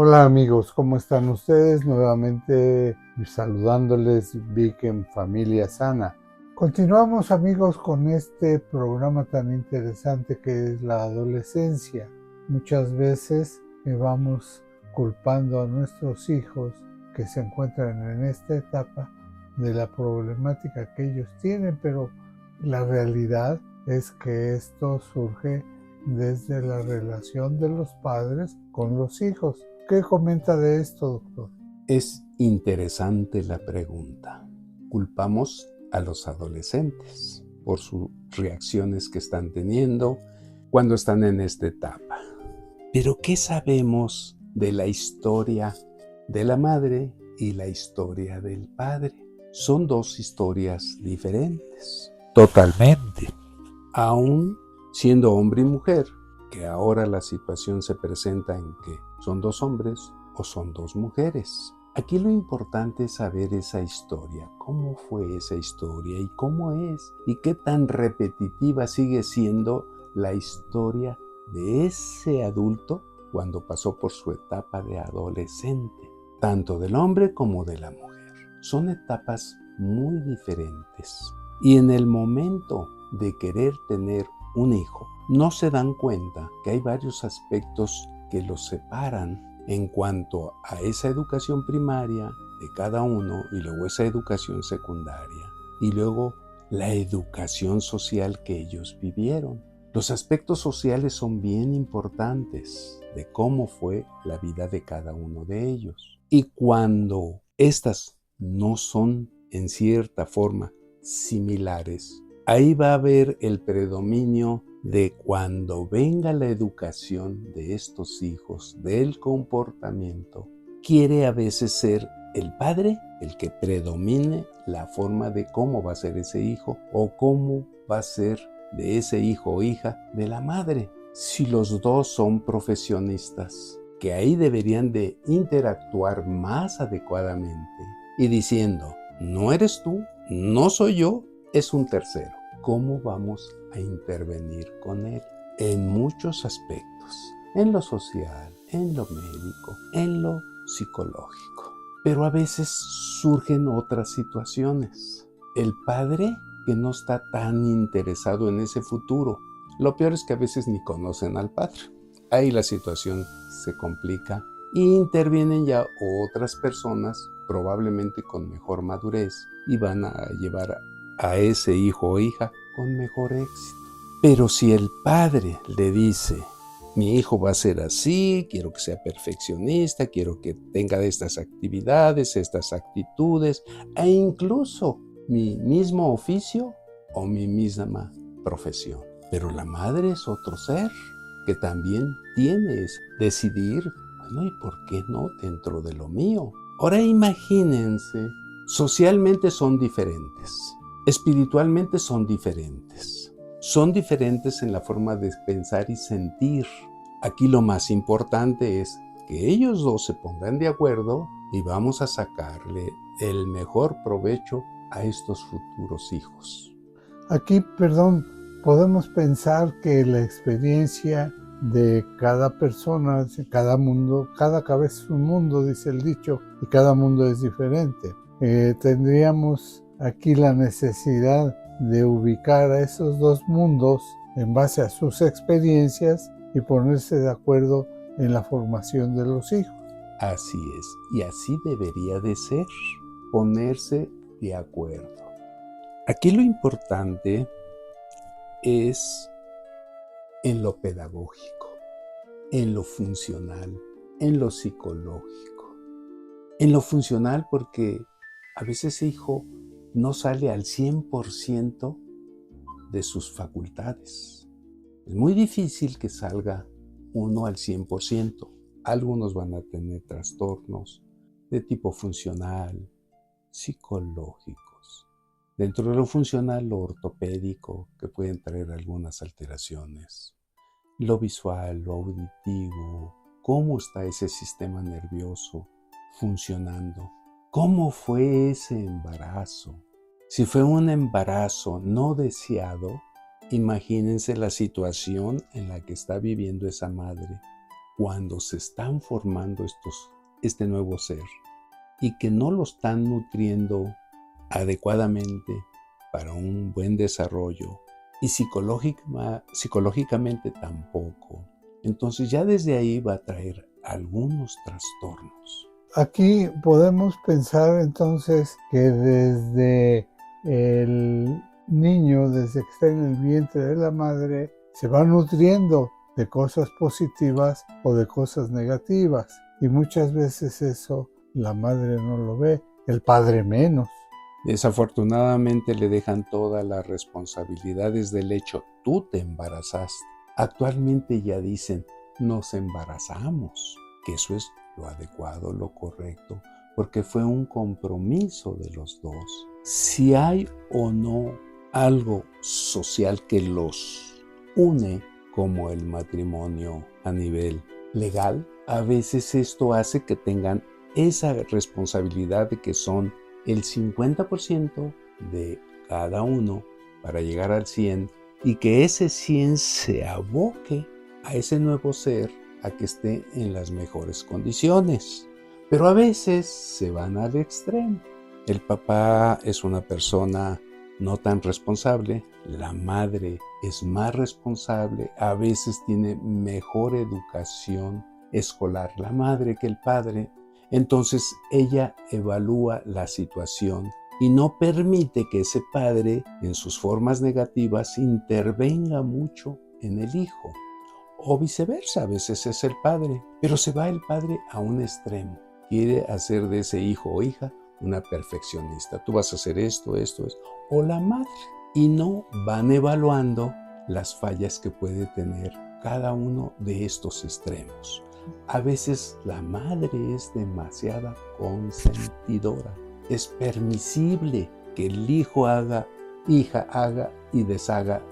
Hola amigos, ¿cómo están ustedes? Nuevamente saludándoles Vic en Familia Sana. Continuamos amigos con este programa tan interesante que es la adolescencia. Muchas veces vamos culpando a nuestros hijos que se encuentran en esta etapa de la problemática que ellos tienen, pero la realidad es que esto surge desde la relación de los padres con los hijos. ¿Qué comenta de esto, doctor? Es interesante la pregunta. Culpamos a los adolescentes por sus reacciones que están teniendo cuando están en esta etapa. Pero ¿qué sabemos de la historia de la madre y la historia del padre? Son dos historias diferentes. Totalmente. Aún siendo hombre y mujer, que ahora la situación se presenta en que son dos hombres o son dos mujeres. Aquí lo importante es saber esa historia, cómo fue esa historia y cómo es y qué tan repetitiva sigue siendo la historia de ese adulto cuando pasó por su etapa de adolescente, tanto del hombre como de la mujer. Son etapas muy diferentes y en el momento de querer tener un hijo, no se dan cuenta que hay varios aspectos que los separan en cuanto a esa educación primaria de cada uno y luego esa educación secundaria y luego la educación social que ellos vivieron. Los aspectos sociales son bien importantes de cómo fue la vida de cada uno de ellos. Y cuando estas no son en cierta forma similares, ahí va a haber el predominio de cuando venga la educación de estos hijos, del comportamiento, quiere a veces ser el padre el que predomine la forma de cómo va a ser ese hijo o cómo va a ser de ese hijo o hija de la madre. Si los dos son profesionistas, que ahí deberían de interactuar más adecuadamente y diciendo, no eres tú, no soy yo, es un tercero. ¿Cómo vamos a intervenir con él? En muchos aspectos, en lo social, en lo médico, en lo psicológico. Pero a veces surgen otras situaciones. El padre que no está tan interesado en ese futuro. Lo peor es que a veces ni conocen al padre. Ahí la situación se complica y intervienen ya otras personas, probablemente con mejor madurez, y van a llevar a ese hijo o hija con mejor éxito. Pero si el padre le dice, mi hijo va a ser así, quiero que sea perfeccionista, quiero que tenga estas actividades, estas actitudes, e incluso mi mismo oficio o mi misma profesión. Pero la madre es otro ser que también tienes decidir, bueno, ¿y por qué no dentro de lo mío? Ahora imagínense, socialmente son diferentes, espiritualmente son diferentes en la forma de pensar y sentir. Aquí lo más importante es que ellos dos se pongan de acuerdo y vamos a sacarle el mejor provecho a estos futuros hijos. Aquí, perdón, podemos pensar que la experiencia de cada persona, de cada mundo, cada cabeza es un mundo, dice el dicho, y cada mundo es diferente. Tendríamos aquí la necesidad de ubicar a esos dos mundos en base a sus experiencias y ponerse de acuerdo en la formación de los hijos. Así es, y así debería de ser, ponerse de acuerdo. Aquí lo importante es en lo pedagógico, en lo funcional, en lo psicológico. En lo funcional porque a veces ese hijo no sale al 100% de sus facultades. Es muy difícil que salga uno al 100%. Algunos van a tener trastornos de tipo funcional, psicológicos. Dentro de lo funcional, lo ortopédico, que pueden traer algunas alteraciones. Lo visual, lo auditivo, cómo está ese sistema nervioso funcionando. ¿Cómo fue ese embarazo? Si fue un embarazo no deseado, imagínense la situación en la que está viviendo esa madre cuando se están formando este nuevo ser y que no lo están nutriendo adecuadamente para un buen desarrollo y psicológicamente tampoco. Entonces ya desde ahí va a traer algunos trastornos. Aquí podemos pensar entonces que desde el niño, desde que está en el vientre de la madre, se va nutriendo de cosas positivas o de cosas negativas. Y muchas veces eso la madre no lo ve, el padre menos. Desafortunadamente le dejan todas las responsabilidades del hecho. Tú te embarazaste. Actualmente ya dicen, nos embarazamos, que eso es lo adecuado, lo correcto, porque fue un compromiso de los dos. Si hay o no algo social que los une, como el matrimonio a nivel legal, a veces esto hace que tengan esa responsabilidad de que son el 50% de cada uno para llegar al 100 y que ese 100 se aboque a ese nuevo ser a que esté en las mejores condiciones. Pero a veces se van al extremo. El papá es una persona no tan responsable, la madre es más responsable, a veces tiene mejor educación escolar la madre que el padre. Entonces ella evalúa la situación y no permite que ese padre, en sus formas negativas, intervenga mucho en el hijo. O viceversa, a veces es el padre, pero se va el padre a un extremo. Quiere hacer de ese hijo o hija una perfeccionista. Tú vas a hacer esto. O la madre. Y no van evaluando las fallas que puede tener cada uno de estos extremos. A veces la madre es demasiada consentidora. Es permisible que el hijo hija haga y deshaga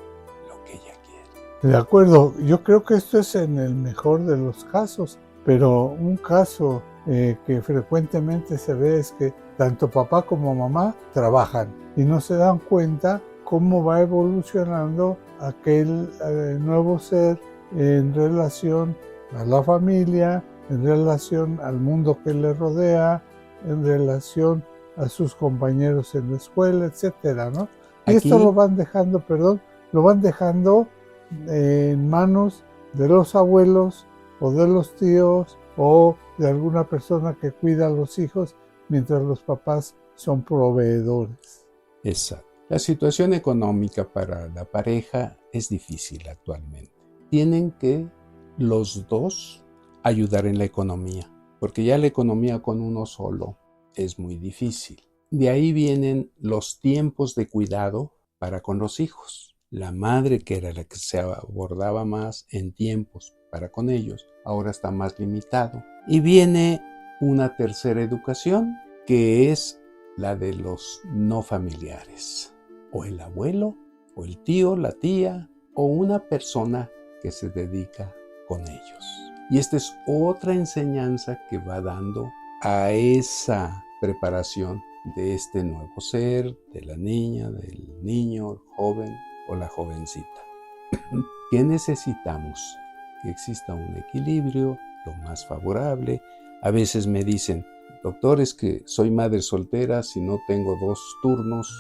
lo que ella quiere. De acuerdo, yo creo que esto es en el mejor de los casos, pero un caso que frecuentemente se ve es que tanto papá como mamá trabajan y no se dan cuenta cómo va evolucionando aquel nuevo ser en relación a la familia, en relación al mundo que le rodea, en relación a sus compañeros en la escuela, etcétera, ¿no? Y esto lo van dejando en manos de los abuelos o de los tíos o de alguna persona que cuida a los hijos mientras los papás son proveedores. Exacto. La situación económica para la pareja es difícil actualmente. Tienen que los dos ayudar en la economía, porque ya la economía con uno solo es muy difícil. De ahí vienen los tiempos de cuidado para con los hijos. La madre, que era la que se abordaba más en tiempos para con ellos, ahora está más limitado. Y viene una tercera educación, que es la de los no familiares, o el abuelo, o el tío, la tía, o una persona que se dedica con ellos. Y esta es otra enseñanza que va dando a esa preparación de este nuevo ser, de la niña, del niño, el joven o la jovencita. ¿Qué necesitamos? Que exista un equilibrio, lo más favorable. A veces me dicen, doctor, es que soy madre soltera, si no tengo 2 turnos,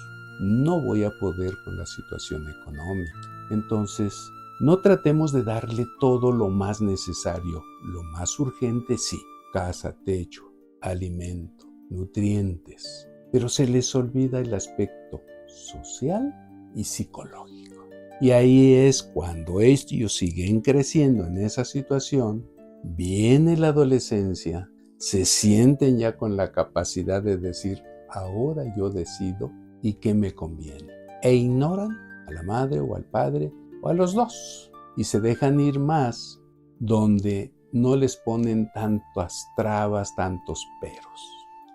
no voy a poder con la situación económica. Entonces, no tratemos de darle todo lo más necesario. Lo más urgente sí, casa, techo, alimento, nutrientes. Pero se les olvida el aspecto social y psicológico. Y ahí es cuando ellos siguen creciendo en esa situación, viene la adolescencia, se sienten ya con la capacidad de decir, ahora yo decido y qué me conviene. E ignoran a la madre o al padre o a los dos y se dejan ir más donde no les ponen tantas trabas, tantos peros.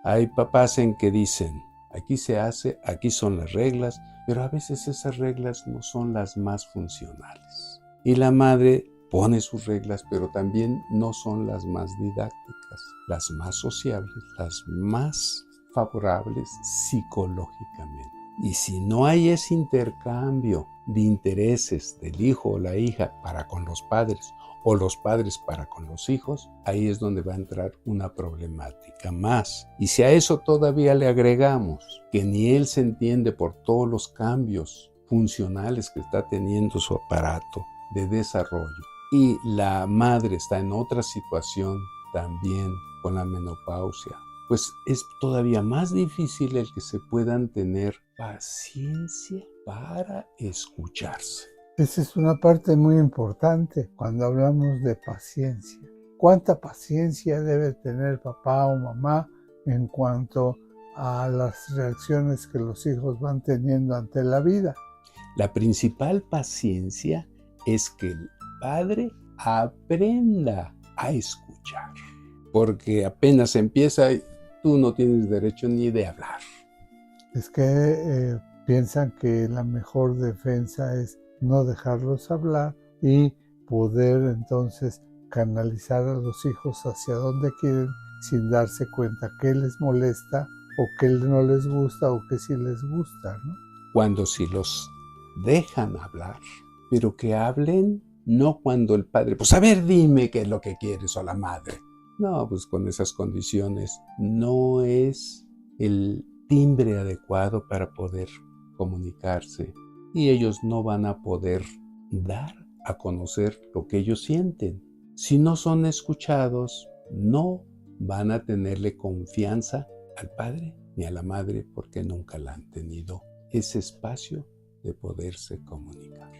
Hay papás en que dicen, aquí se hace, aquí son las reglas, pero a veces esas reglas no son las más funcionales. Y la madre pone sus reglas, pero también no son las más didácticas, las más sociables, las más favorables psicológicamente. Y si no hay ese intercambio de intereses del hijo o la hija para con los padres o los padres para con los hijos, ahí es donde va a entrar una problemática más. Y si a eso todavía le agregamos que ni él se entiende por todos los cambios funcionales que está teniendo su aparato de desarrollo, y la madre está en otra situación también con la menopausia, pues es todavía más difícil el que se puedan tener paciencia para escucharse. Esa es una parte muy importante cuando hablamos de paciencia. ¿Cuánta paciencia debe tener papá o mamá en cuanto a las reacciones que los hijos van teniendo ante la vida? La principal paciencia es que el padre aprenda a escuchar, porque apenas empieza y tú no tienes derecho ni de hablar. Es que piensan que la mejor defensa es no dejarlos hablar y poder entonces canalizar a los hijos hacia donde quieren sin darse cuenta qué les molesta o qué no les gusta o qué sí les gusta, ¿no? Cuando si los dejan hablar, pero que hablen no cuando el padre, pues a ver, dime qué es lo que quieres, o la madre. No, pues con esas condiciones no es el timbre adecuado para poder comunicarse y ellos no van a poder dar a conocer lo que ellos sienten. Si no son escuchados, no van a tenerle confianza al padre ni a la madre porque nunca la han tenido ese espacio de poderse comunicar.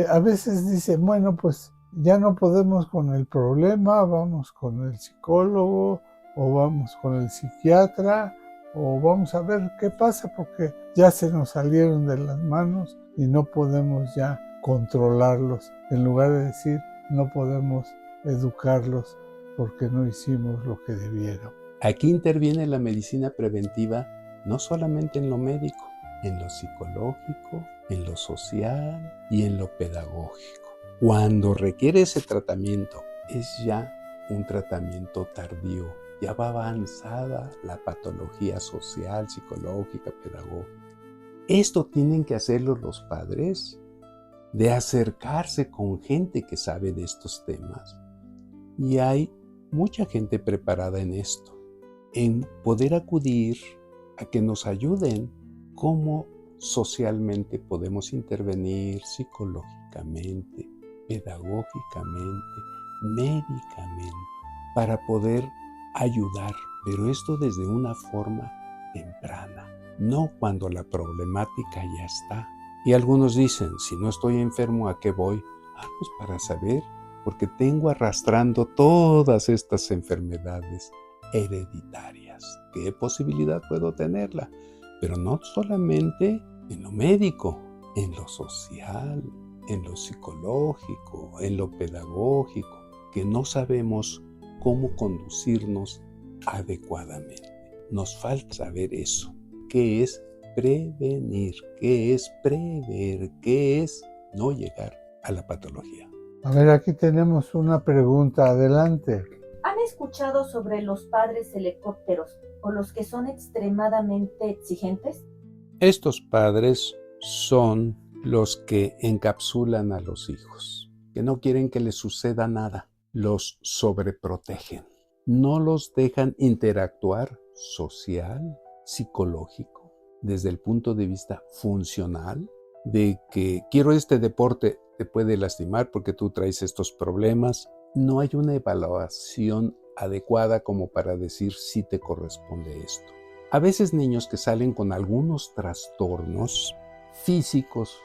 A veces dicen, bueno, pues ya no podemos con el problema, vamos con el psicólogo o vamos con el psiquiatra o vamos a ver qué pasa porque ya se nos salieron de las manos y no podemos ya controlarlos. En lugar de decir, no podemos educarlos porque no hicimos lo que debieron. Aquí interviene la medicina preventiva no solamente en lo médico, en lo psicológico, en lo social y en lo pedagógico. Cuando requiere ese tratamiento, es ya un tratamiento tardío. Ya va avanzada la patología social, psicológica, pedagógica. Esto tienen que hacerlo los padres, de acercarse con gente que sabe de estos temas. Y hay mucha gente preparada en esto, en poder acudir a que nos ayuden cómo socialmente podemos intervenir psicológicamente, pedagógicamente, médicamente, para poder ayudar, pero esto desde una forma temprana, no cuando la problemática ya está. Y algunos dicen, si no estoy enfermo, ¿a qué voy? Pues para saber, porque tengo arrastrando todas estas enfermedades hereditarias. ¿Qué posibilidad puedo tenerla? Pero no solamente en lo médico, en lo social, en lo psicológico, en lo pedagógico, que no sabemos cómo conducirnos adecuadamente. Nos falta saber eso. ¿Qué es prevenir? ¿Qué es prever? ¿Qué es no llegar a la patología? A ver, aquí tenemos una pregunta. Adelante. ¿Han escuchado sobre los padres helicópteros o los que son extremadamente exigentes? Estos padres son los que encapsulan a los hijos, que no quieren que les suceda nada, los sobreprotegen, no los dejan interactuar social, psicológico, desde el punto de vista funcional, de que quiero este deporte, te puede lastimar porque tú traes estos problemas. No hay una evaluación adecuada como para decir si te corresponde esto. A veces niños que salen con algunos trastornos físicos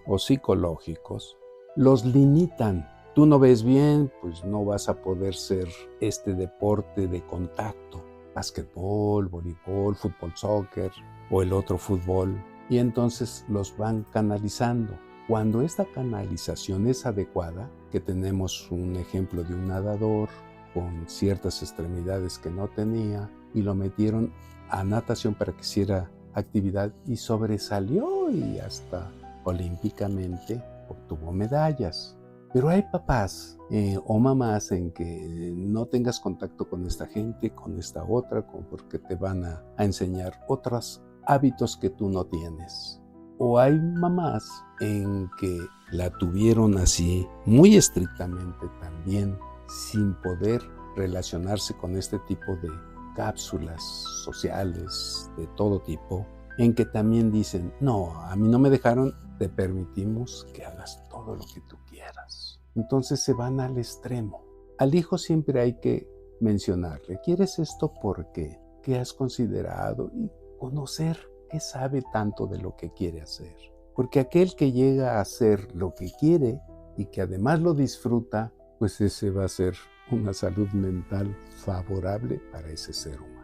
o psicológicos los limitan. Tú no ves bien, pues no vas a poder ser este deporte de contacto, básquetbol, voleibol, fútbol, soccer o el otro fútbol. Y entonces los van canalizando. Cuando esta canalización es adecuada, que tenemos un ejemplo de un nadador con ciertas extremidades que no tenía y lo metieron a natación para que hiciera actividad y sobresalió y hasta olímpicamente obtuvo medallas. Pero hay papás o mamás en que no tengas contacto con esta gente, con esta otra, porque te van a enseñar otros hábitos que tú no tienes. O hay mamás en que la tuvieron así, muy estrictamente también, sin poder relacionarse con este tipo de cápsulas sociales de todo tipo, en que también dicen, no, a mí no me dejaron, te permitimos que hagas todo lo que tú quieras. Entonces se van al extremo. Al hijo siempre hay que mencionarle, ¿quieres esto por qué? ¿Qué has considerado? Y conocer qué sabe tanto de lo que quiere hacer. Porque aquel que llega a hacer lo que quiere y que además lo disfruta, pues ese va a ser una salud mental favorable para ese ser humano.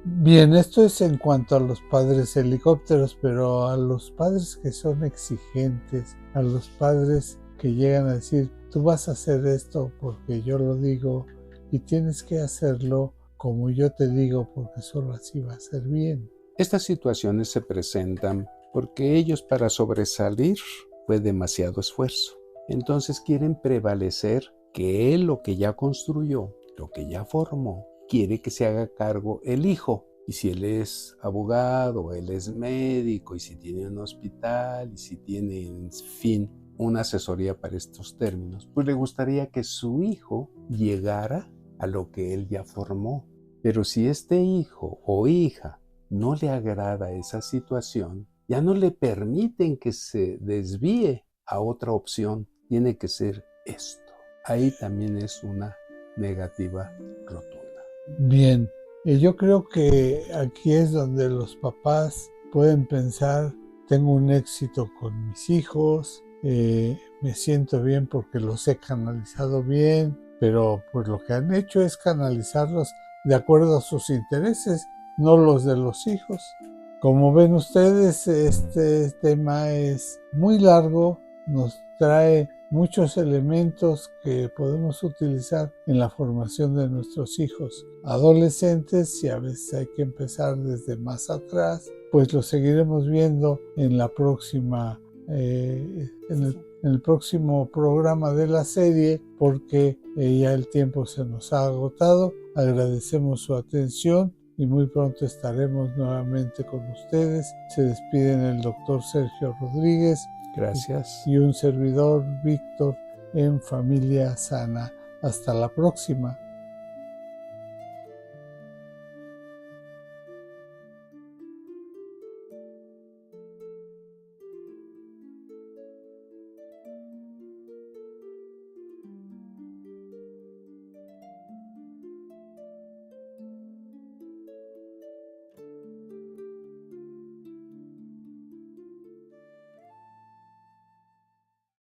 Bien, esto es en cuanto a los padres helicópteros, pero a los padres que son exigentes, a los padres que llegan a decir, tú vas a hacer esto porque yo lo digo y tienes que hacerlo como yo te digo porque solo así va a ser bien. Estas situaciones se presentan porque ellos para sobresalir fue demasiado esfuerzo. Entonces quieren prevalecer que él lo que ya construyó, lo que ya formó, quiere que se haga cargo el hijo. Y si él es abogado, él es médico, y si tiene un hospital, y si tiene, en fin, una asesoría para estos términos, pues le gustaría que su hijo llegara a lo que él ya formó. Pero si este hijo o hija no le agrada esa situación, ya no le permiten que se desvíe a otra opción. Tiene que ser esto. Ahí también es una negativa rotunda. Bien, yo creo que aquí es donde los papás pueden pensar, tengo un éxito con mis hijos, me siento bien porque los he canalizado bien, pero pues lo que han hecho es canalizarlos de acuerdo a sus intereses, no los de los hijos. Como ven ustedes, este tema es muy largo, nos trae muchos elementos que podemos utilizar en la formación de nuestros hijos adolescentes y a veces hay que empezar desde más atrás, pues lo seguiremos viendo en la próxima, en el próximo programa de la serie porque ya el tiempo se nos ha agotado. Agradecemos su atención y muy pronto estaremos nuevamente con ustedes. Se despiden el doctor Sergio Rodríguez. Gracias. Y un servidor, Víctor, en Familia Sana. Hasta la próxima.